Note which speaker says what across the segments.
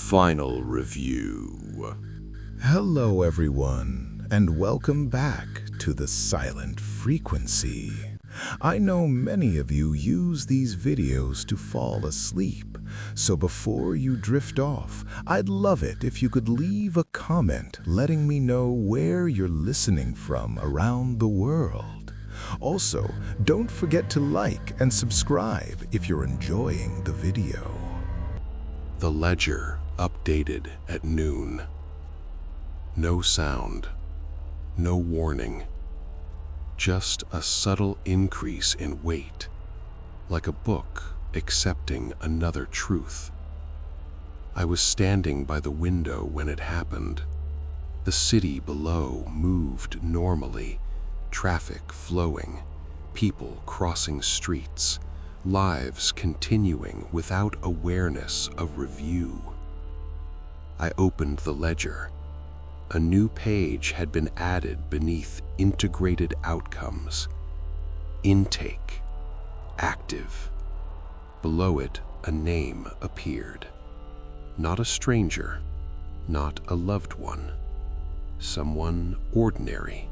Speaker 1: Final review.
Speaker 2: Hello everyone, and welcome back to the Silent Frequency. I know many of you use these videos to fall asleep, so before you drift off, I'd love it if you could leave a comment letting me know where you're listening from around the world. Also, don't forget to like and subscribe if you're enjoying the video.
Speaker 1: The ledger updated at noon. No sound, no warning, just a subtle increase in weight, like a book accepting another truth. I was standing by the window when it happened. The city below moved normally, traffic flowing, people crossing streets, lives continuing without awareness of review. I opened the ledger. A new page had been added beneath integrated outcomes. Intake, active. Below it, a name appeared. Not a stranger, not a loved one. Someone ordinary.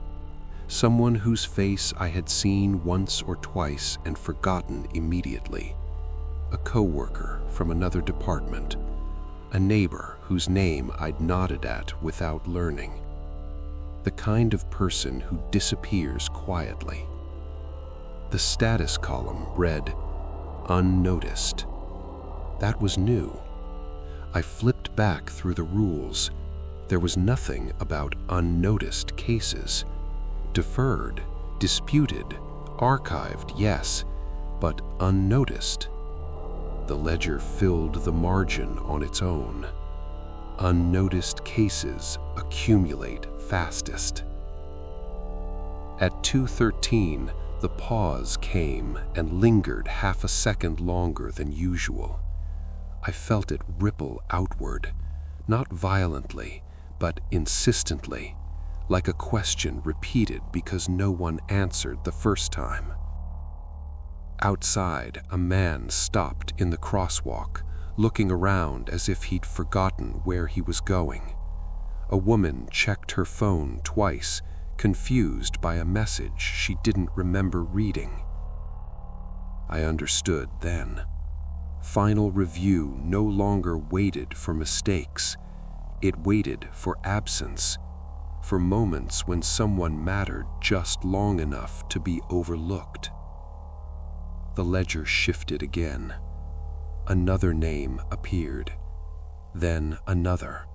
Speaker 1: Someone whose face I had seen once or twice and forgotten immediately. A coworker from another department. A neighbor whose name I'd nodded at without learning. The kind of person who disappears quietly. The status column read, "Unnoticed." That was new. I flipped back through the rules. There was nothing about unnoticed cases. Deferred, disputed, archived, yes, but unnoticed. The ledger filled the margin on its own. Unnoticed cases accumulate fastest. At 2:13, the pause came and lingered half a second longer than usual. I felt it ripple outward, not violently, but insistently, like a question repeated because no one answered the first time. Outside, a man stopped in the crosswalk, looking around as if he'd forgotten where he was going. A woman checked her phone twice, confused by a message she didn't remember reading. I understood then. Final review no longer waited for mistakes. It waited for absence, for moments when someone mattered just long enough to be overlooked. The ledger shifted again. Another name appeared, then another,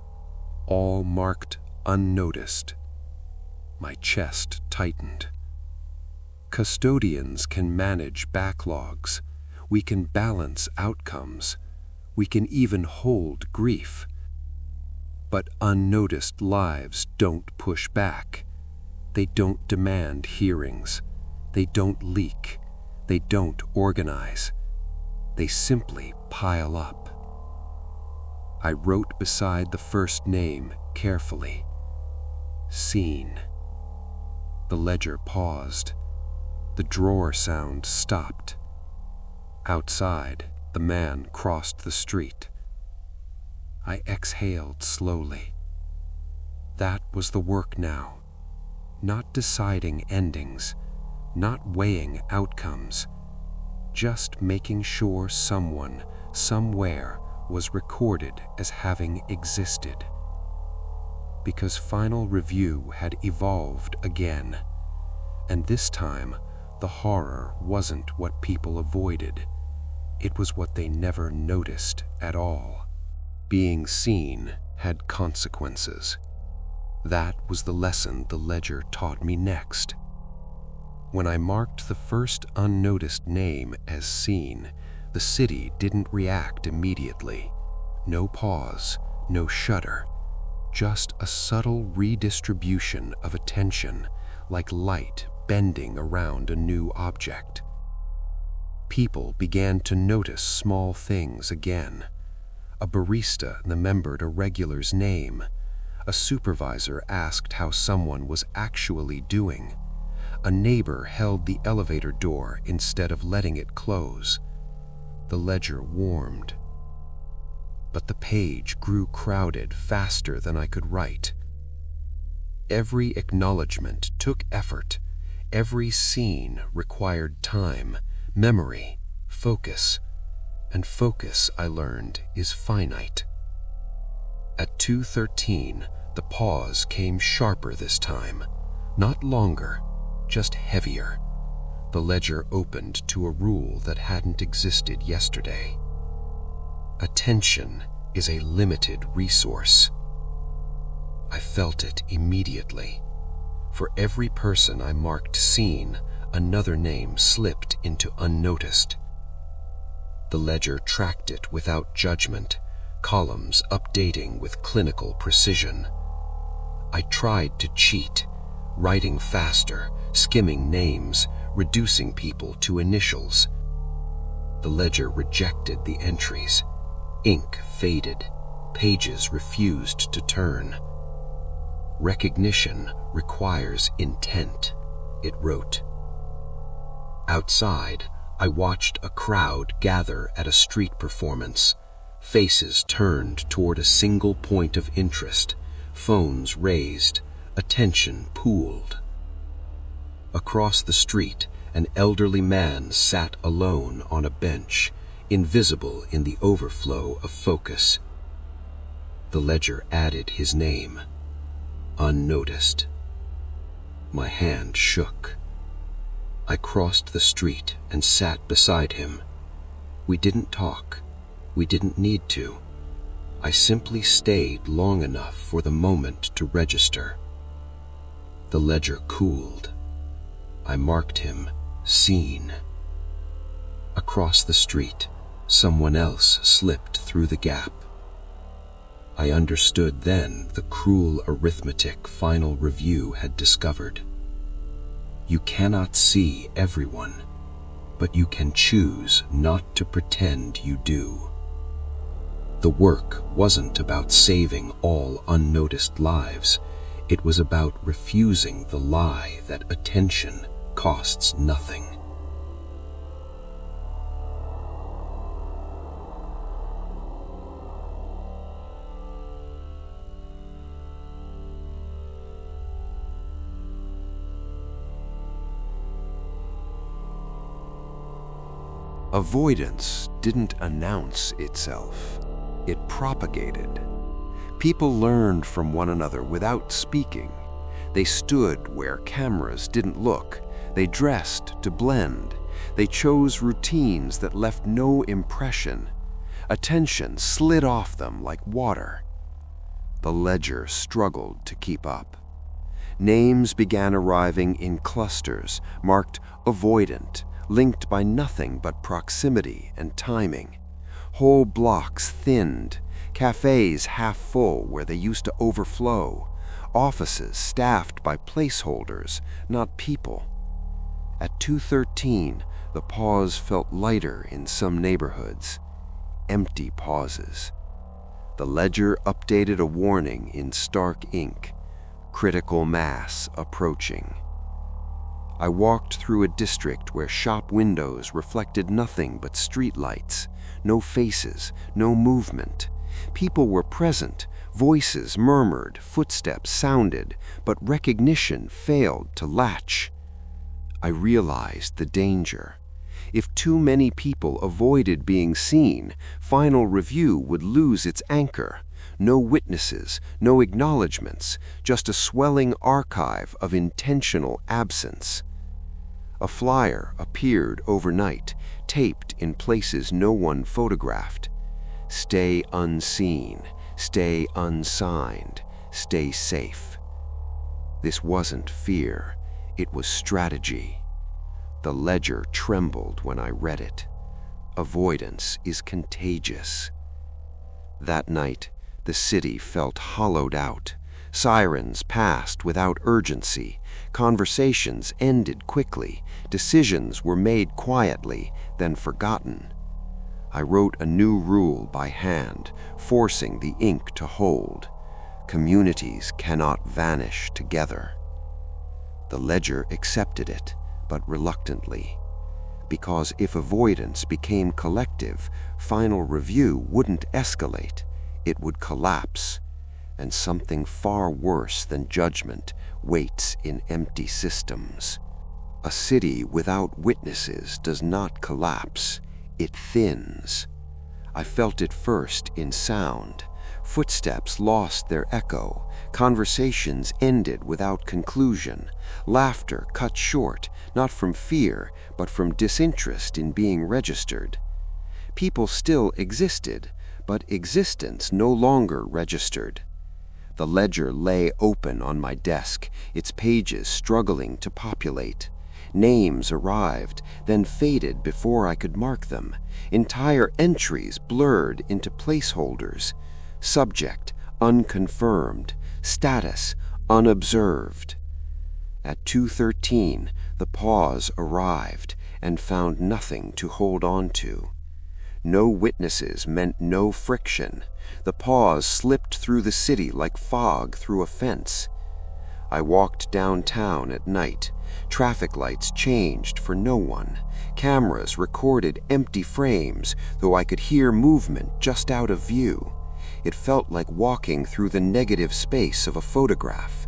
Speaker 1: all marked unnoticed. My chest tightened. Custodians can manage backlogs. We can balance outcomes. We can even hold grief. But unnoticed lives don't push back. They don't demand hearings. They don't leak. They don't organize. They simply pile up. I wrote beside the first name carefully. Seen. The ledger paused. The drawer sound stopped. Outside, the man crossed the street. I exhaled slowly. That was the work now. Not deciding endings, not weighing outcomes, just making sure someone, somewhere, was recorded as having existed. Because final review had evolved again, and this time the horror wasn't what people avoided. It was what they never noticed at all. Being seen had consequences. That was the lesson the ledger taught me next. When I marked the first unnoticed name as seen, the city didn't react immediately. No pause, no shudder, just a subtle redistribution of attention, like light bending around a new object. People began to notice small things again. A barista remembered a regular's name. A supervisor asked how someone was actually doing. A neighbor held the elevator door instead of letting it close. The ledger warmed.
Speaker 3: but the page grew crowded faster than I could write. Every acknowledgement took effort. Every scene required time, memory, focus. And focus, I learned, is finite. At 2:13, the pause came sharper this time. Not longer, just heavier. The ledger opened to a rule that hadn't existed yesterday. Attention is a limited resource. I felt it immediately. For every person I marked seen, another name slipped into unnoticed. The ledger tracked it without judgment, columns updating with clinical precision. I tried to cheat, writing faster, skimming names, reducing people to initials. The ledger rejected the entries. Ink faded. Pages refused to turn. Recognition requires intent, it wrote. Outside, I watched a crowd gather at a street performance. Faces turned toward a single point of interest, phones raised, attention pooled. Across the street, an elderly man sat alone on a bench, invisible in the overflow of focus. The ledger added his name, unnoticed. My hand shook. I crossed the street and sat beside him. We didn't talk. We didn't need to. I simply stayed long enough for the moment to register. The ledger cooled. I marked him seen. Across the street, someone else slipped through the gap. I understood then the cruel arithmetic final review had discovered. You cannot see everyone, but you can choose not to pretend you do. The work wasn't about saving all unnoticed lives. It was about refusing the lie that attention costs nothing.
Speaker 4: Avoidance didn't announce itself. It propagated. People learned from one another without speaking. They stood where cameras didn't look. They dressed to blend. They chose routines that left no impression. Attention slid off them like water. The ledger struggled to keep up. Names began arriving in clusters, marked avoidant, linked by nothing but proximity and timing. Whole blocks thinned, cafes half full where they used to overflow, offices staffed by placeholders, not people. At 2:13, the pause felt lighter in some neighborhoods. Empty pauses. The ledger updated a warning in stark ink. Critical mass approaching. I walked through a district where shop windows reflected nothing but streetlights, no faces, no movement. People were present, voices murmured, footsteps sounded, but recognition failed to latch. I realized the danger. If too many people avoided being seen, final review would lose its anchor. No witnesses, no acknowledgments, just a swelling archive of intentional absence. A flyer appeared overnight, taped in places no one photographed. Stay unseen, stay unsigned, stay safe. This wasn't fear, it was strategy. The ledger trembled when I read it. Avoidance is contagious. That night, the city felt hollowed out. Sirens passed without urgency. Conversations ended quickly. Decisions were made quietly, then forgotten. I wrote a new rule by hand, forcing the ink to hold. Communities cannot vanish together. The ledger accepted it, but reluctantly. because if avoidance became collective, final review wouldn't escalate, it would collapse. And something far worse than judgment waits in empty systems. A city without witnesses does not collapse, it thins. I felt it first in sound. Footsteps lost their echo, conversations ended without conclusion, laughter cut short, not from fear, but from disinterest in being registered. People still existed, but existence no longer registered. The ledger lay open on my desk, its pages struggling to populate. Names arrived, then faded before I could mark them. Entire entries blurred into placeholders. Subject unconfirmed, status unobserved. At 2:13, the pause arrived and found nothing to hold on to. No witnesses meant no friction. The pause slipped through the city like fog through a fence. I walked downtown at night. Traffic lights changed for no one. Cameras recorded empty frames, though I could hear movement just out of view. It felt like walking through the negative space of a photograph.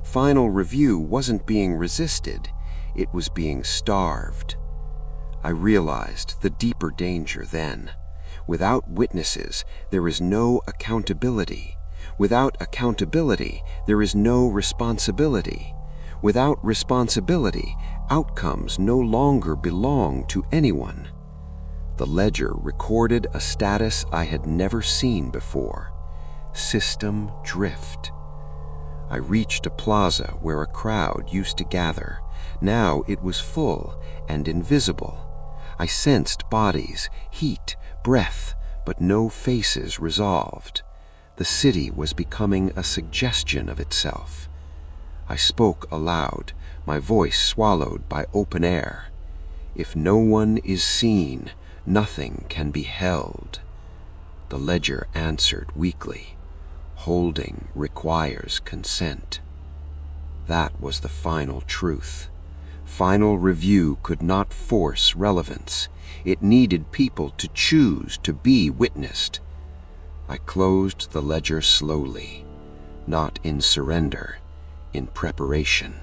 Speaker 4: Final review wasn't being resisted, it was being starved. I realized the deeper danger then. Without witnesses, there is no accountability. Without accountability, there is no responsibility. Without responsibility, outcomes no longer belong to anyone. The ledger recorded a status I had never seen before: system drift. I reached a plaza where a crowd used to gather. Now it was full and invisible. I sensed bodies, heat, breath, but no faces resolved. The city was becoming a suggestion of itself. I spoke aloud, my voice swallowed by open air. If no one is seen, nothing can be held. The ledger answered weakly. Holding requires consent. That was the final truth. Final review could not force relevance. It needed people to choose to be witnessed. I closed the ledger slowly, not in surrender, in preparation,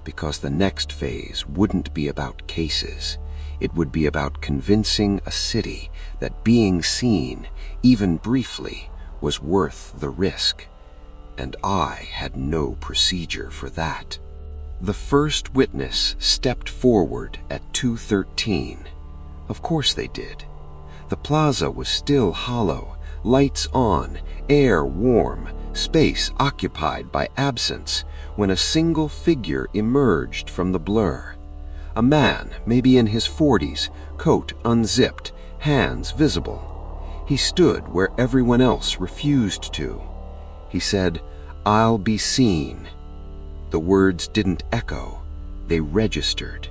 Speaker 4: because the next phase wouldn't be about cases. It would be about convincing a city that being seen, even briefly, was worth the risk, and I had no procedure for that. The first witness stepped forward at 2:13. Of course they did. The plaza was still hollow, lights on, air warm, space occupied by absence, when a single figure emerged from the blur. A man, maybe in his 40s, coat unzipped, hands visible. He stood where everyone else refused to. He said, "I'll be seen." The words didn't echo, they registered.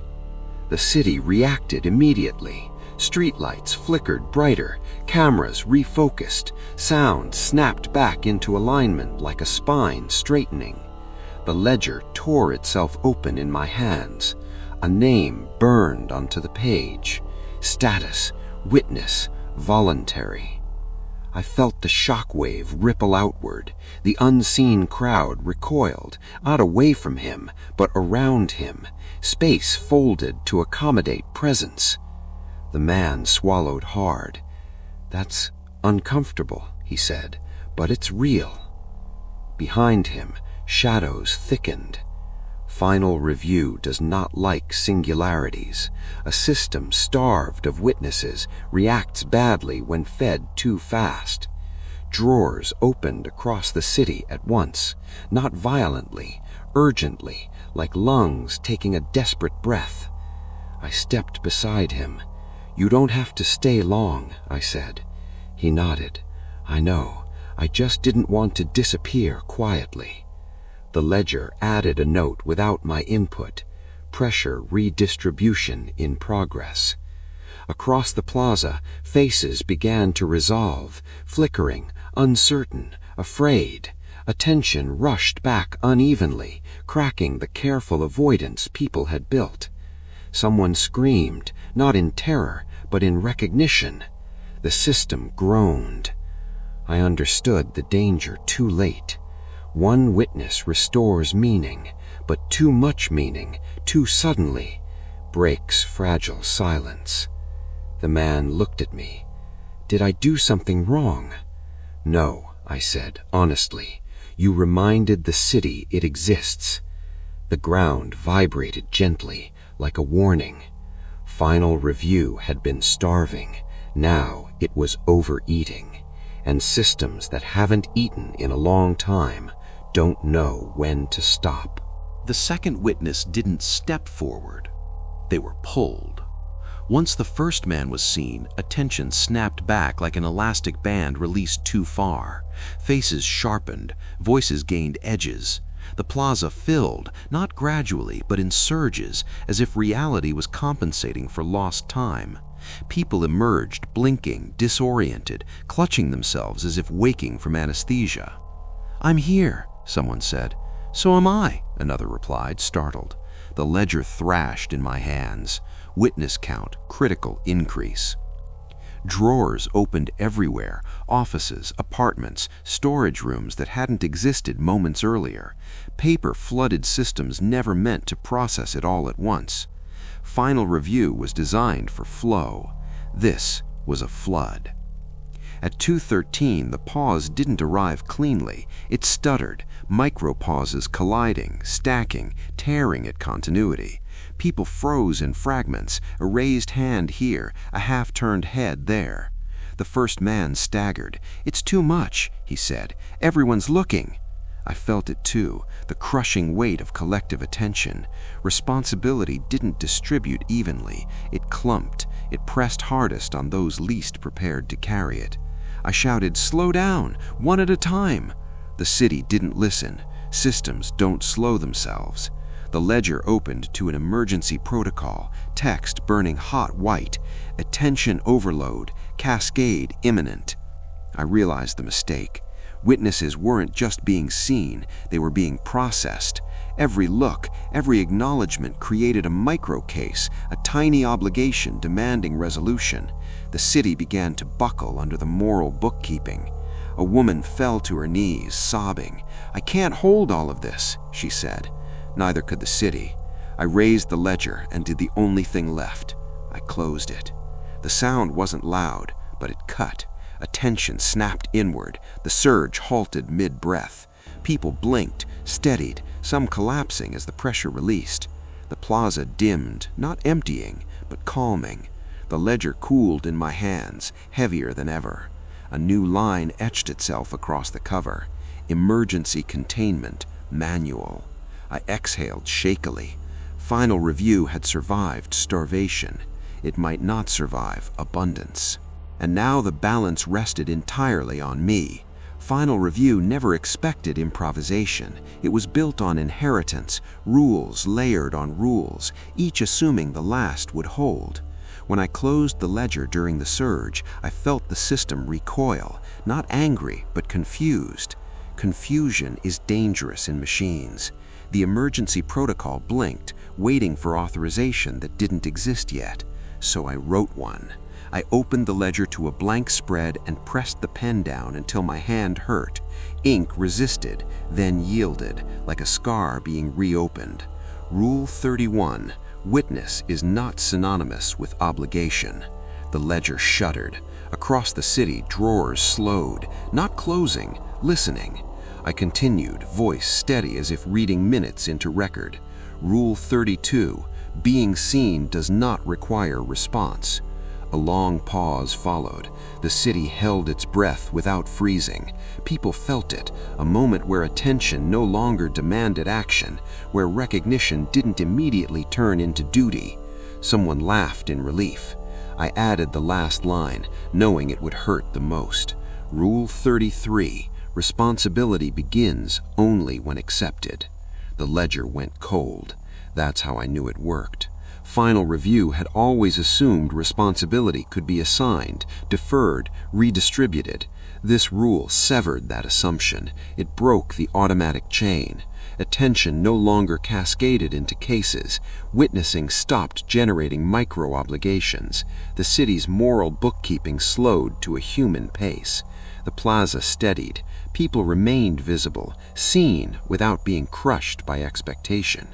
Speaker 4: The city reacted immediately. Streetlights flickered brighter, cameras refocused, sound snapped back into alignment like a spine straightening. The ledger tore itself open in my hands. A name burned onto the page. Status, witness, voluntary. I felt the shockwave ripple outward. The unseen crowd recoiled, not away from him, but around him. Space folded to accommodate presence. The man swallowed hard. "That's uncomfortable," he said, "but it's real." Behind him, shadows thickened. Final review does not like singularities. A system starved of witnesses reacts badly when fed too fast. Drawers opened across the city at once, not violently, urgently, like lungs taking a desperate breath. I stepped beside him. "You don't have to stay long," I said. He nodded. "I know. I just didn't want to disappear quietly." The ledger added a note without my input: pressure redistribution in progress. Across the plaza, faces began to resolve, flickering, uncertain, afraid. Attention rushed back unevenly, cracking the careful avoidance people had built. Someone screamed,
Speaker 3: not in terror, but in recognition. The system groaned. I understood the danger too late. One witness restores meaning, but too much meaning, too suddenly, breaks fragile silence. The man looked at me. Did I do something wrong? No, I said, honestly. You reminded the city it exists. The ground vibrated gently, like a warning. Final review had been starving. Now it was overeating. And systems that haven't eaten in a long time don't know when to stop.
Speaker 5: The second witness didn't step forward. They were pulled. Once the first man was seen, attention snapped back like an elastic band released too far. Faces sharpened, voices gained edges. The plaza filled, not gradually, but in surges, as if reality was compensating for lost time. People emerged, blinking, disoriented, clutching themselves as if waking from anesthesia. "I'm here," someone said. "So am I," another replied, startled. The ledger thrashed in my hands. Witness count, critical increase. Drawers opened everywhere, offices, apartments, storage rooms that hadn't existed moments earlier. Paper flooded systems never meant to process it all at once. Final review was designed for flow. This was a flood. At 2:13, the pause didn't arrive cleanly. It stuttered, micro-pauses colliding, stacking, tearing at continuity. People froze in fragments, a raised hand here, a half-turned head there. The first man staggered. "It's too much," he said. "Everyone's looking." I felt it too, the crushing weight of collective attention. Responsibility didn't distribute evenly. It clumped. It pressed hardest on those least prepared to carry it. I shouted, "Slow down, one at a time." The city didn't listen. Systems don't slow themselves. The ledger opened to an emergency protocol, text burning hot white, attention overload, cascade imminent. I realized the mistake. Witnesses weren't just being seen, they were being processed. Every look, every acknowledgement created a micro-case, a tiny obligation demanding resolution. The city began to buckle under the moral bookkeeping. A woman fell to her knees, sobbing. "I can't hold all of this," she said. Neither could the city. I raised the ledger and did the only thing left. I closed it. The sound wasn't loud, but it cut. Attention snapped inward. The surge halted mid-breath. People blinked, steadied, some collapsing as the pressure released. The plaza dimmed, not emptying, but calming. The ledger cooled in my hands, heavier than ever. A new line etched itself across the cover. Emergency containment, manual. I exhaled shakily. Final review had survived starvation. It might not survive abundance. And now the balance rested entirely on me. Final review never expected improvisation. It was built on inheritance, rules layered on rules, each assuming the last would hold. When I closed the ledger during the surge, I felt the system recoil, not angry, but confused. Confusion is dangerous in machines. The emergency protocol blinked, waiting for authorization that didn't exist yet. So I wrote one. I opened the ledger to a blank spread and pressed the pen down until my hand hurt. Ink resisted, then yielded, like a scar being reopened. Rule 31. Witness is not synonymous with obligation. The ledger shuddered. Across the city, drawers slowed, not closing, listening. I continued, voice steady as if reading minutes into record. Rule 32. Being seen does not require response. A long pause followed. The city held its breath without freezing. People felt it, a moment where attention no longer demanded action, where recognition didn't immediately turn into duty. Someone laughed in relief. I added the last line, knowing it would hurt the most. Rule 33. Responsibility begins only when accepted. The ledger went cold. That's how I knew it worked. Final review had always assumed responsibility could be assigned, deferred, redistributed. This rule severed that assumption. It broke the automatic chain.
Speaker 3: Attention no longer cascaded into cases. Witnessing stopped generating micro-obligations. The city's moral bookkeeping slowed to a human pace. The plaza steadied. People remained visible, seen without being crushed by expectation.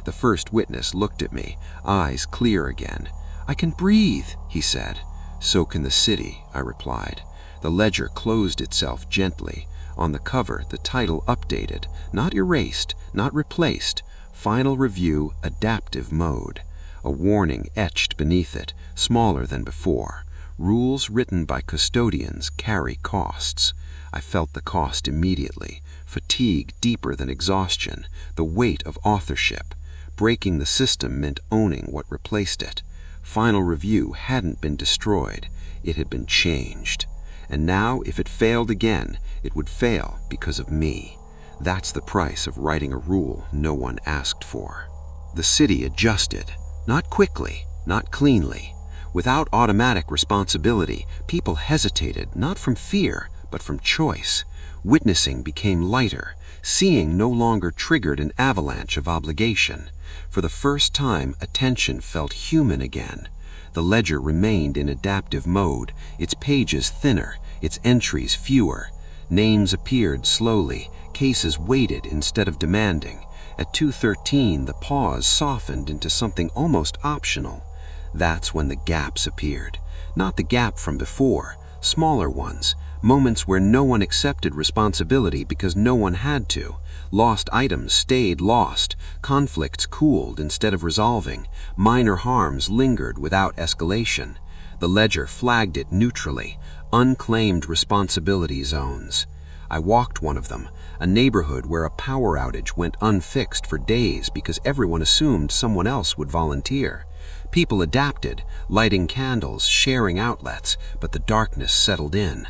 Speaker 3: The first witness looked at me, eyes clear again. "I can breathe," he said. "So can the city," I replied. The ledger closed itself gently. On the cover, the title updated, not erased, not replaced. Final Review, Adaptive Mode. A warning etched beneath it, smaller than before. Rules written by custodians carry costs. I felt the cost immediately. Fatigue deeper than exhaustion. The weight of authorship. Breaking the system meant owning what replaced it. Final Review hadn't been destroyed. It had been changed. And now, if it failed again, it would fail because of me. That's the price of writing a rule no one asked for. The city adjusted. Not quickly, not cleanly. Without automatic responsibility, people hesitated, not from fear, but from choice. Witnessing became lighter. Seeing no longer triggered an avalanche of obligation. For the first time, attention felt human again. The ledger remained in adaptive mode, its pages thinner, its entries fewer. Names appeared slowly, cases waited instead of demanding. At 2:13, the pause softened into something almost optional. That's when the gaps appeared. Not the gap from before, smaller ones, moments where no one accepted responsibility because no one had to. Lost items stayed lost, conflicts cooled instead of resolving, minor harms lingered without escalation. The ledger flagged it neutrally, unclaimed responsibility zones. I walked one of them, a neighborhood where a power outage went unfixed for days because everyone assumed someone else would volunteer. People adapted, lighting candles, sharing outlets, but the darkness settled in.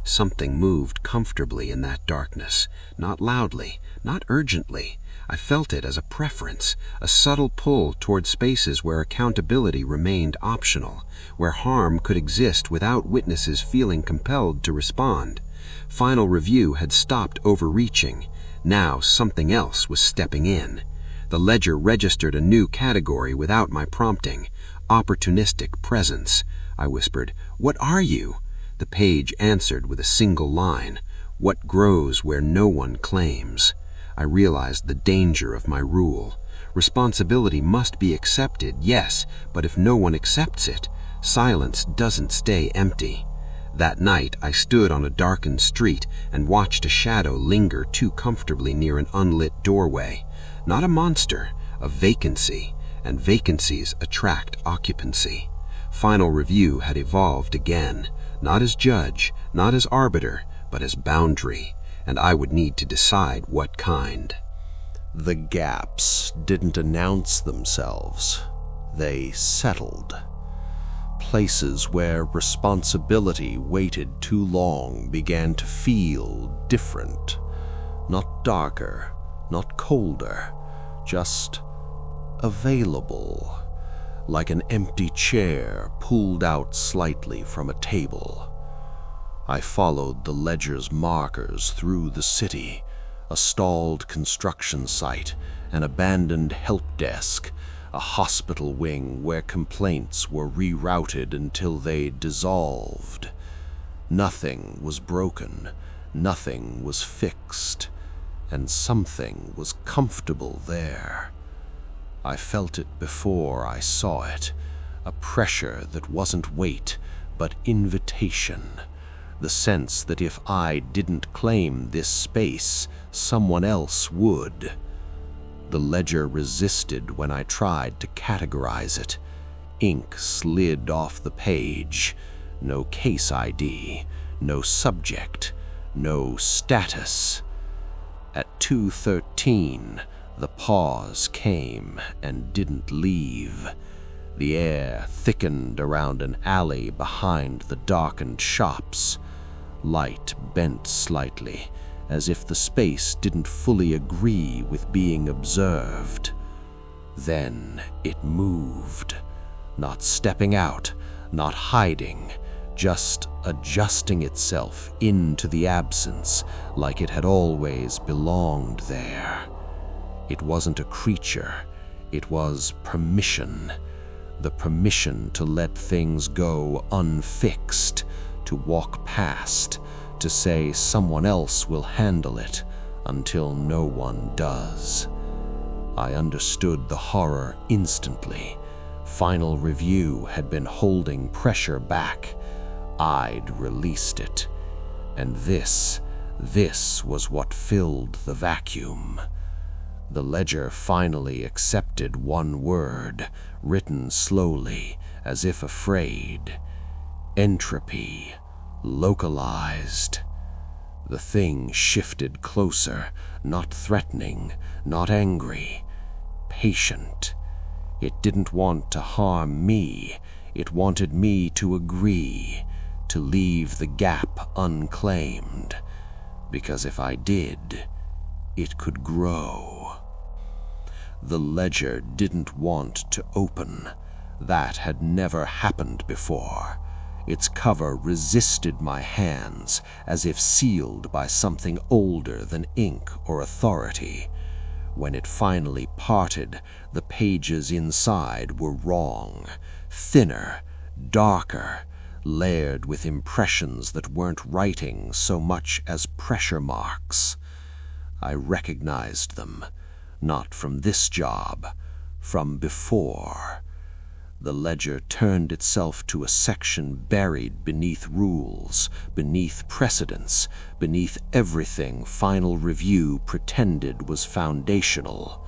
Speaker 3: Something moved comfortably in that darkness, not loudly, not urgently. I felt it as a preference, a subtle pull toward spaces where accountability remained optional, where harm could exist without witnesses feeling compelled to respond. Final Review had stopped overreaching. Now something else was stepping in. The ledger registered a new category without my prompting. Opportunistic presence. I whispered, "What are you?" The page answered with a single line, "What grows where no one claims." I realized the danger of my rule. Responsibility must be accepted, yes, but if no one accepts it, silence doesn't stay empty. That night, I stood on a darkened street and watched a shadow linger too comfortably near an unlit doorway. Not a monster, a vacancy, and vacancies attract occupancy. Final Review had evolved again, not as judge, not as arbiter, but as boundary, and I would need to decide what kind.
Speaker 1: The gaps didn't announce themselves. They settled. Places where responsibility waited too long began to feel different. Not darker, not colder, just available, like an empty chair pulled out slightly from a table. I followed the ledger's markers through the city, a stalled construction site, an abandoned help desk, a hospital wing where complaints were rerouted until they dissolved. Nothing was broken, nothing was fixed, and something was comfortable there. I felt it before I saw it, a pressure that wasn't weight, but invitation. The sense that if I didn't claim this space, someone else would. The ledger resisted when I tried to categorize it. Ink slid off the page. No case ID, no subject, no status. At 2:13, the pause came and didn't leave. The air thickened around an alley behind the darkened shops. Light bent slightly, as if the space didn't fully agree with being observed. Then it moved, not stepping out, not hiding, just adjusting itself into the absence like it had always belonged there.
Speaker 5: It wasn't a creature, it was permission. The permission to let things go unfixed, to walk past, to say someone else will handle it until no one does. I understood the horror instantly. Final review had been holding pressure back. I'd released it. And this was what filled the vacuum. The ledger finally accepted one word, written slowly, as if afraid. Entropy. Localized. The thing shifted closer, not threatening, not angry, patient. It didn't want to harm me. It wanted me to agree, to leave the gap unclaimed, because if I did, it could grow. The ledger didn't want to open. That had never happened before. Its cover resisted my hands, as if sealed by something older than ink or authority. When it finally parted, the pages inside were wrong, thinner, darker, layered with impressions that weren't writing so much as pressure marks. I recognized them, not from this job, from before. The ledger turned itself to a section buried beneath rules, beneath precedents, beneath everything final review pretended was foundational.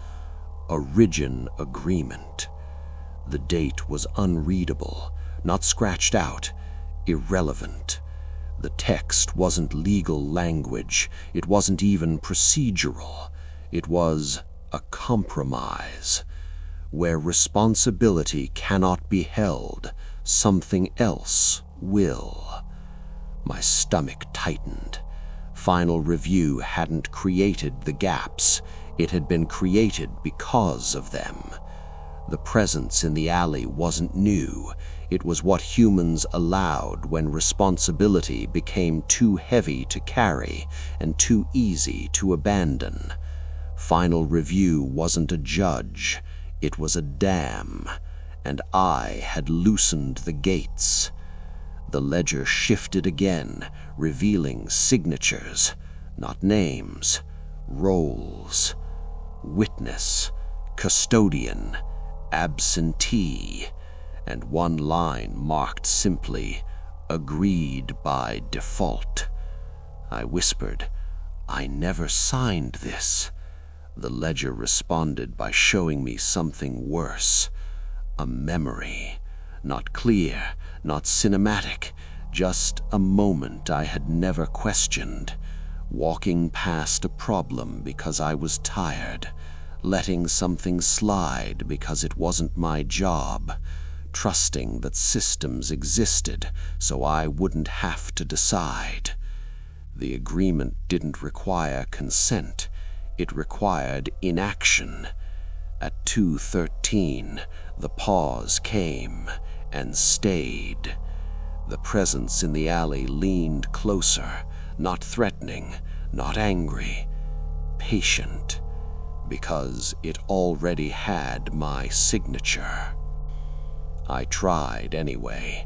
Speaker 5: Origin agreement. The date was unreadable, not scratched out, irrelevant. The text wasn't legal language, it wasn't even procedural. It was a compromise. Where responsibility cannot be held, something else will. My stomach tightened. Final review hadn't created the gaps. It had been created because of them. The presence in the alley wasn't new. It was what humans allowed when responsibility became too heavy to carry and too easy to abandon. Final review wasn't a judge. It was a dam, and I had loosened the gates. The ledger shifted again, revealing signatures, not names, roles. Witness, custodian, absentee, and one line marked simply, agreed by default. I whispered, "I never signed this." The ledger responded by showing me something worse. A memory. Not clear, not cinematic, just a moment I had never questioned. Walking past a problem because I was tired. Letting something slide because it wasn't my job. Trusting that systems existed so I wouldn't have to decide. The agreement didn't require consent. It required inaction. At 2:13, the pause came and stayed. The presence in the alley leaned closer, not threatening, not angry, patient, because it already had my signature. I tried anyway.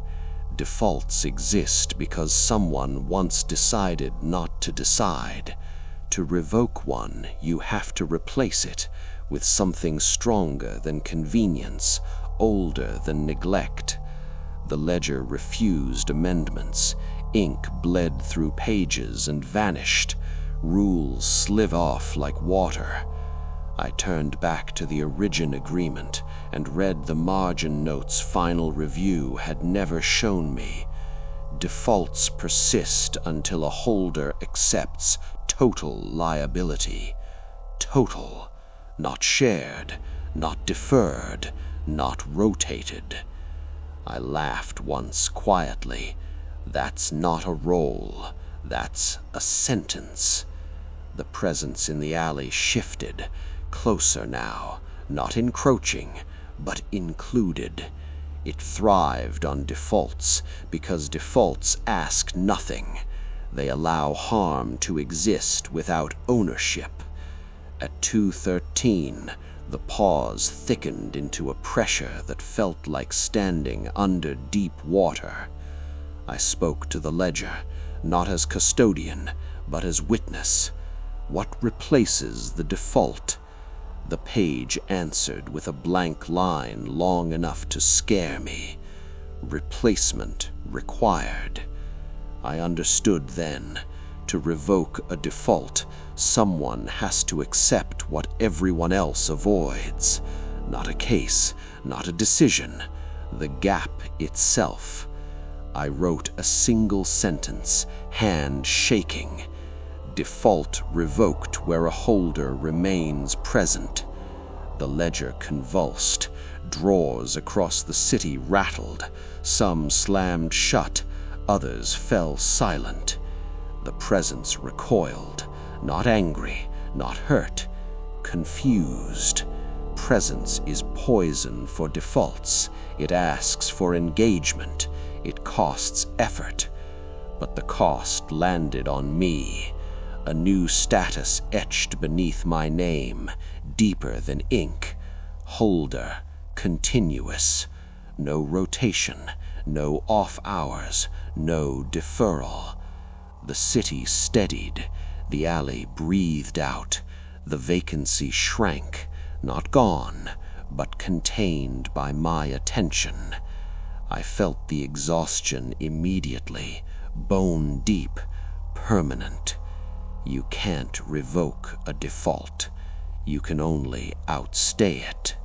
Speaker 5: Defaults exist because someone once decided not to decide. To revoke one, you have to replace it with something stronger than convenience, older than neglect. The ledger refused amendments. Ink bled through pages and vanished. Rules slid off like water. I turned back to the origin agreement and read the margin notes final review had never shown me. Defaults persist until a holder accepts total liability. Total, not shared, not deferred, not rotated. I laughed once quietly. That's not a role, that's a sentence. The presence in the alley shifted, closer now, not encroaching, but included. It thrived on defaults because defaults ask nothing. They allow harm to exist without ownership.
Speaker 3: At 2:13, the pause thickened into a pressure that felt like standing under deep water. I spoke to the ledger, not as custodian, but as witness. What replaces the default? The page answered with a blank line long enough to scare me. Replacement required. I understood then. To revoke a default, someone has to accept what everyone else avoids. Not a case, not a decision, the gap itself. I wrote a single sentence, hand shaking. Default revoked where a holder remains present. The ledger convulsed. Drawers across the city rattled. Some slammed shut, others fell silent. The presence recoiled, not angry, not hurt, confused. Presence is poison for defaults. It asks for engagement. It costs effort. But the cost landed on me. A new status etched beneath my name, deeper than ink. Holder, continuous. No rotation, no off hours, no deferral. The city steadied. The alley breathed out. The vacancy shrank, not gone, but contained by my attention. I felt the exhaustion immediately, bone deep, permanent. You can't revoke a default. You can only outstay it.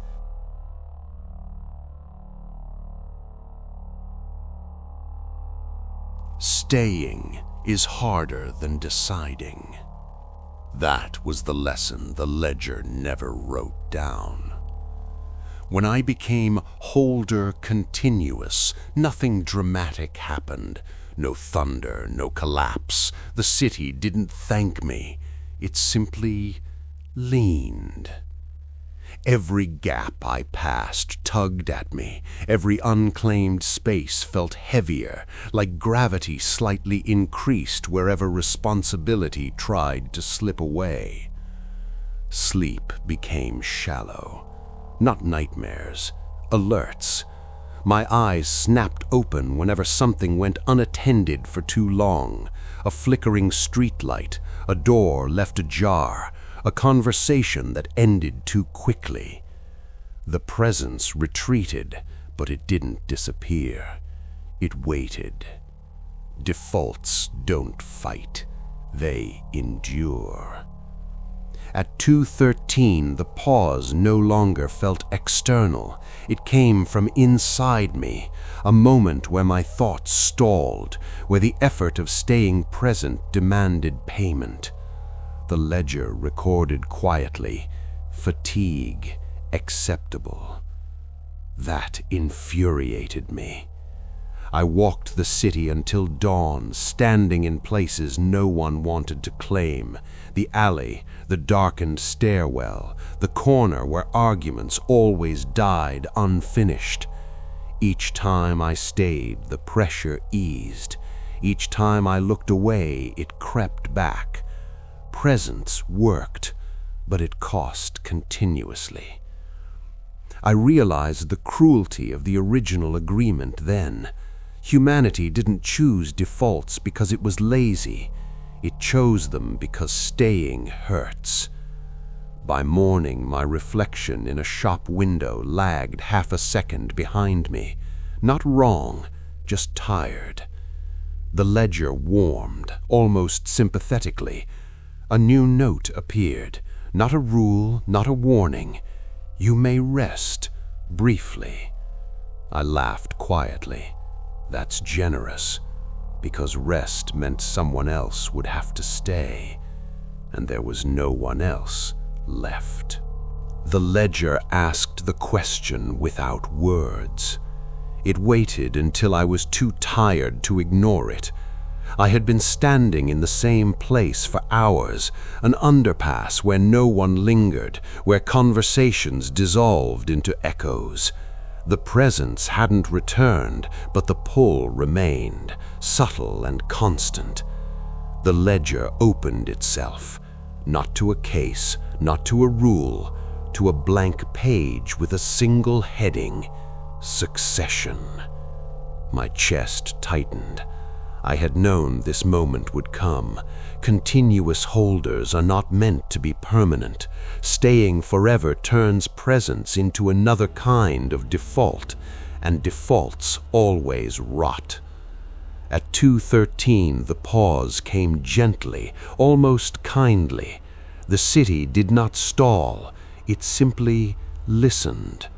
Speaker 1: Staying is harder than deciding. That was the lesson the ledger never wrote down. When I became holder continuous, nothing dramatic happened. No thunder, no collapse. The city didn't thank me. It simply leaned. Every gap I passed tugged at me. Every unclaimed space felt heavier, like gravity slightly increased wherever responsibility tried to slip away. Sleep became shallow. Not nightmares, alerts. My eyes snapped open whenever something went unattended for too long. A flickering streetlight, a door left ajar, a conversation that ended too quickly. The presence retreated, but it didn't disappear. It waited. Defaults don't fight. They endure. At 2:13, the pause no longer felt external. It came from inside me, a moment where my thoughts stalled, where the effort of staying present demanded payment. The ledger recorded quietly, fatigue acceptable. That infuriated me. I walked the city until dawn, standing in places no one wanted to claim. The alley, the darkened stairwell, the corner where arguments always died unfinished. Each time I stayed, the pressure eased. Each time I looked away, it crept back. Presence worked, but it cost continuously. I realized the cruelty of the original agreement then. Humanity didn't choose defaults because it was lazy. It chose them because staying hurts. By morning, my reflection in a shop window lagged half a second behind me. Not wrong, just tired. The ledger warmed, almost sympathetically. A new note appeared. Not a rule, not a warning. You may rest, briefly. I laughed quietly. That's generous, because rest meant someone else would have to stay, and there was no one else left. The ledger asked the question without words. It waited until I was too tired to ignore it. I had been standing in the same place for hours, an underpass where no one lingered, where conversations dissolved into echoes. The presence hadn't returned, but the pull remained, subtle and constant. The ledger opened itself,
Speaker 3: Not to a case, not to a rule, to a blank page with a single heading: succession. My chest tightened. I had known this moment would come. Continuous holders are not meant to be permanent. Staying forever turns presence into another kind of default, and defaults always rot. At 2:13, the pause came gently, almost kindly. The city did not stall, it simply listened.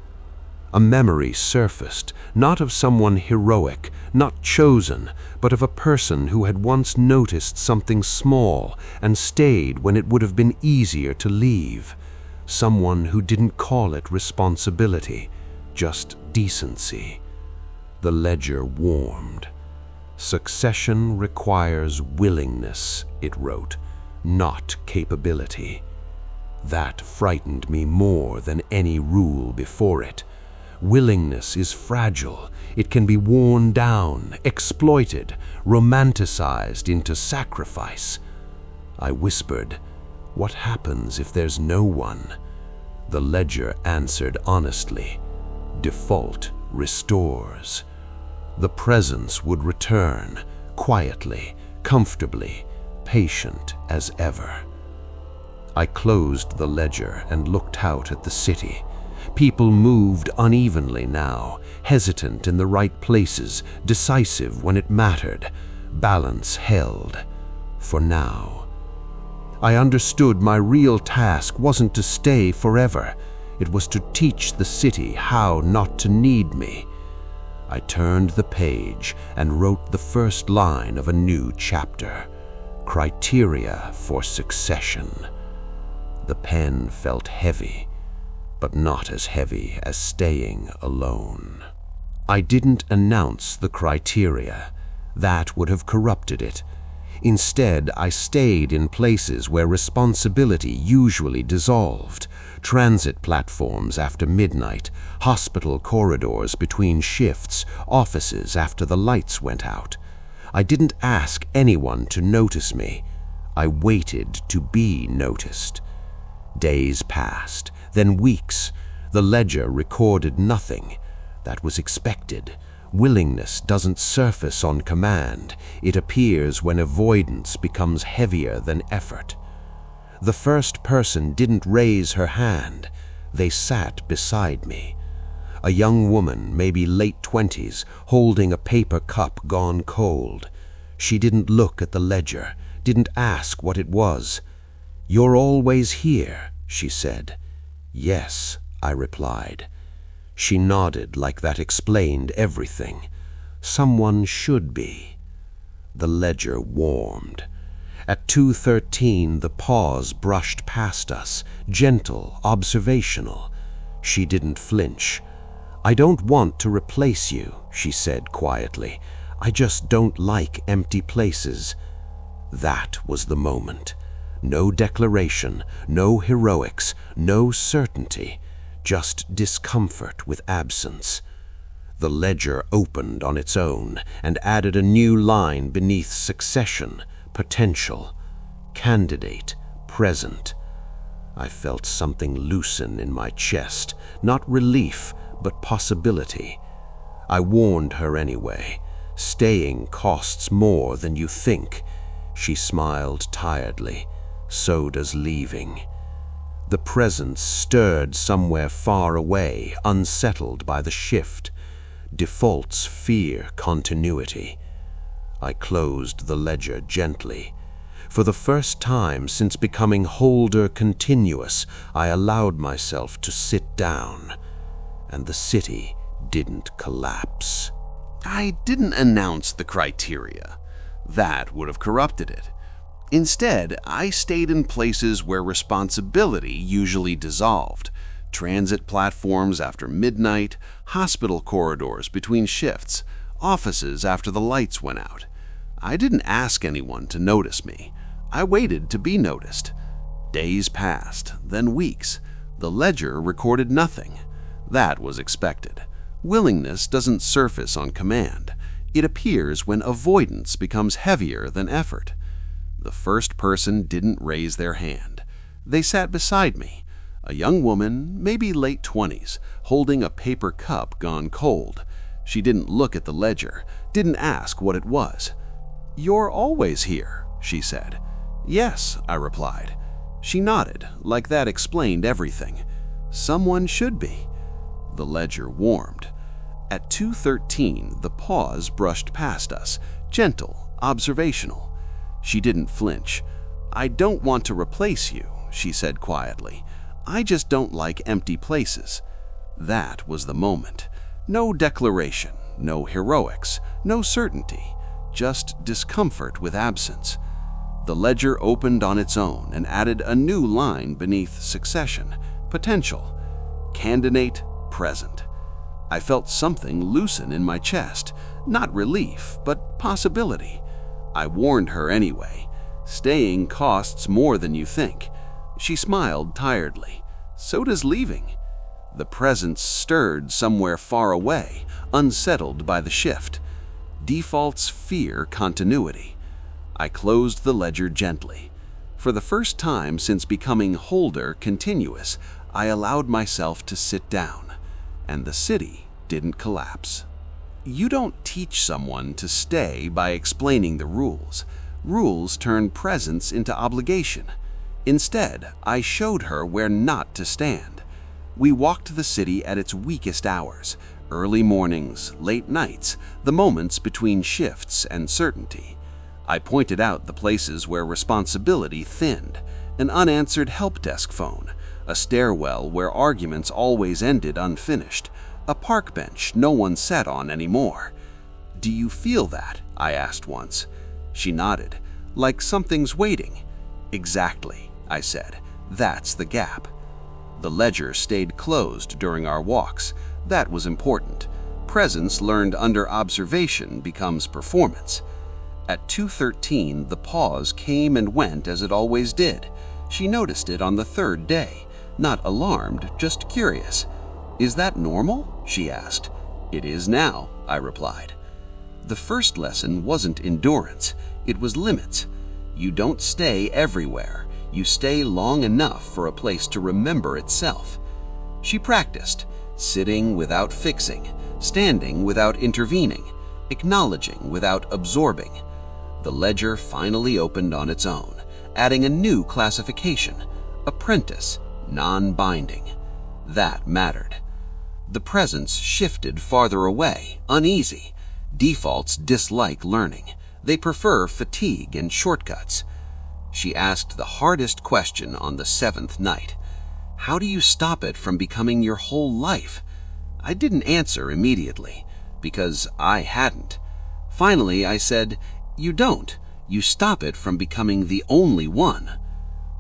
Speaker 3: A memory surfaced, not of someone heroic, not chosen, but of a person who had once noticed something small and stayed when it would have been easier to leave. Someone who didn't call it responsibility, just decency. The ledger warmed. Succession requires willingness, it wrote, not capability. That frightened me more than any rule before it. Willingness is fragile. It can be worn down, exploited, romanticized into sacrifice. I whispered, "What happens if there's no one?" The ledger answered honestly, "Default restores." The presence would return, quietly, comfortably, patient as ever. I closed the ledger and looked out at the city. People moved unevenly now, hesitant in the right places, decisive when it mattered. Balance held. For now. I understood my real task wasn't to stay forever. It was to teach the city how not to need me. I turned the page and wrote the first line of a new chapter. Criteria for succession. The pen felt heavy, but not as heavy as staying alone. I didn't announce the criteria. That would have corrupted it. Instead, I stayed in places where responsibility usually dissolved. Transit platforms after midnight, hospital corridors between shifts, offices after the lights went out. I didn't ask anyone to notice me. I waited to be noticed. Days passed, then weeks. The ledger recorded nothing. That was expected. Willingness doesn't surface on command. It appears when avoidance becomes heavier than effort. The first person didn't raise her hand. They sat beside me. A young woman, maybe late 20s, holding a paper cup gone cold. She didn't look at the ledger, didn't ask what it was. "You're always here," she said. "Yes," I replied. She nodded like that explained everything. Someone should be. The ledger warmed. At 2:13, the pause brushed past us, gentle, observational. She didn't flinch. "I don't want to replace you," she said quietly. "I just don't like empty places." That was the moment. No declaration, no heroics, no certainty. Just discomfort with absence. The ledger opened on its own and added a new line beneath succession, potential, candidate, present. I felt something loosen in my chest, not relief, but possibility. I warned her anyway. Staying costs more than you think. She smiled tiredly. So does leaving. The presence stirred somewhere far away, unsettled by the shift. Defaults fear continuity. I closed the ledger gently. For the first time since becoming holder continuous, I allowed myself to sit down. And the city didn't collapse.
Speaker 4: I didn't announce the criteria. That would have corrupted it. Instead, I stayed in places where responsibility usually dissolved. Transit platforms after midnight, hospital corridors between shifts, offices after the lights went out. I didn't ask anyone to notice me. I waited to be noticed. Days passed, then weeks. The ledger recorded nothing. That was expected. Willingness doesn't surface on command. It appears when avoidance becomes heavier than effort. The first person didn't raise their hand.
Speaker 5: They sat beside me, a young woman, maybe late 20s, holding a paper cup gone cold. She didn't look at the ledger, didn't ask what it was. "You're always here," she said. "Yes," I replied. She nodded, like that explained everything. Someone should be. The ledger warmed. At 2:13, the pause brushed past us, gentle, observational. She didn't flinch. "I don't want to replace you," she said quietly. "I just don't like empty places." That was the moment. No declaration, no heroics, no certainty, just discomfort with absence. The ledger opened on its own and added a new line beneath succession, potential, candidate, present. I felt something loosen in my chest, not relief, but possibility. I warned her anyway. Staying costs more than you think. She smiled tiredly. So does leaving. The presence stirred somewhere far away, unsettled by the shift. Defaults fear continuity. I closed the ledger gently. For the first time since becoming holder continuous, I allowed myself to sit down, and the city didn't collapse. You don't teach someone to stay by explaining the rules. Rules turn presence into obligation. Instead, I showed her where not to stand. We walked the city at its weakest hours, early mornings, late nights, the moments between shifts and certainty. I pointed out the places where responsibility thinned, an unanswered help desk phone, a stairwell where arguments always ended unfinished, a park bench no one sat on anymore. "Do you feel that?" I asked once. She nodded, like something's waiting. "Exactly," I said. "That's the gap." The ledger stayed closed during our walks. That was important. Presence learned under observation becomes performance. At 2:13, the pause came and went as it always did. She noticed it on the third day, not alarmed, just curious. "Is that normal?" she asked. "It is now," I replied. The first lesson wasn't endurance, it was limits. You don't stay everywhere. You stay long enough for a place to remember itself. She practiced, sitting without fixing, standing without intervening, acknowledging without absorbing. The ledger finally opened on its own, adding a new classification, apprentice, non-binding. That mattered. The presence shifted farther away, uneasy. Defaults dislike learning. They prefer fatigue and shortcuts. She asked the hardest question on the 7th night. "How do you stop it from becoming your whole life?" I didn't answer immediately, because I hadn't. Finally, I said, "You don't. You stop it from becoming the only one."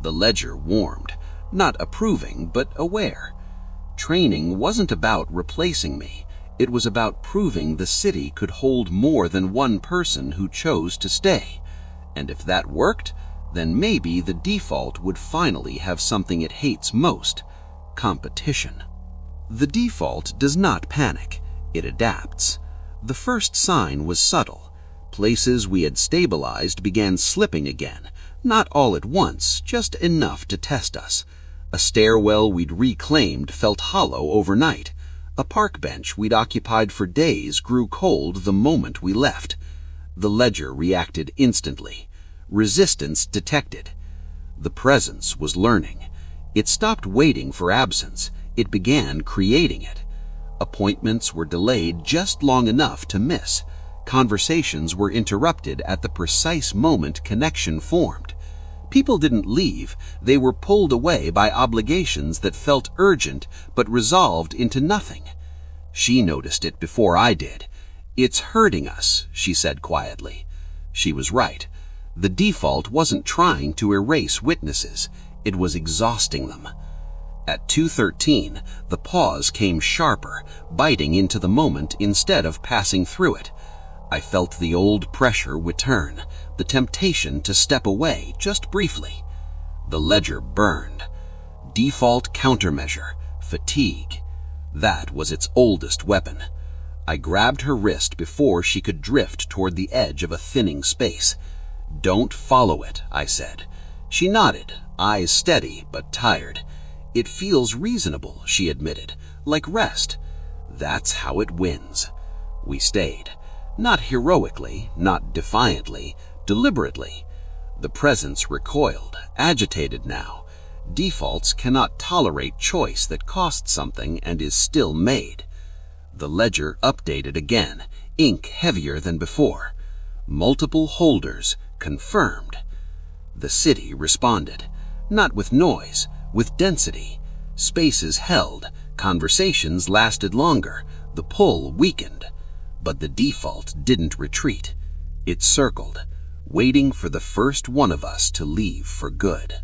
Speaker 5: The ledger warmed, not approving, but aware. Training wasn't about replacing me. It was about proving the city could hold more than one person who chose to stay. And if that worked, then maybe the default would finally have something it hates most: competition. The default does not panic. It adapts. The first sign was subtle. Places we had stabilized began slipping again, not all at once, just enough to test us. A stairwell we'd reclaimed felt hollow overnight. A park bench we'd occupied for days grew cold the moment we left. The ledger reacted instantly. Resistance detected. The presence was learning. It stopped waiting for absence. It began creating it. Appointments were delayed just long enough to miss. Conversations were interrupted at the precise moment connection formed. People didn't leave. They were pulled away by obligations that felt urgent but resolved into nothing. She noticed it before I did. "It's hurting us," she said quietly. She was right. The default wasn't trying to erase witnesses. It was exhausting them. At 2:13, the pause came sharper, biting into the moment instead of passing through it. I felt the old pressure return, the temptation to step away just briefly. The ledger burned. Default countermeasure, fatigue. That was its oldest weapon. I grabbed her wrist before she could drift toward the edge of a thinning space. "Don't follow it," I said. She nodded,
Speaker 3: eyes steady but tired. "It feels reasonable," she admitted, "like rest. That's how it wins." We stayed. Not heroically, not defiantly, deliberately. The presence recoiled, agitated now. Defaults cannot tolerate choice that costs something and is still made. The ledger updated again, ink heavier than before. Multiple holders, confirmed. The city responded, not with noise, with density. Spaces held, conversations lasted longer, the pull weakened. But the default didn't retreat. It circled, waiting for the first one of us to leave for good.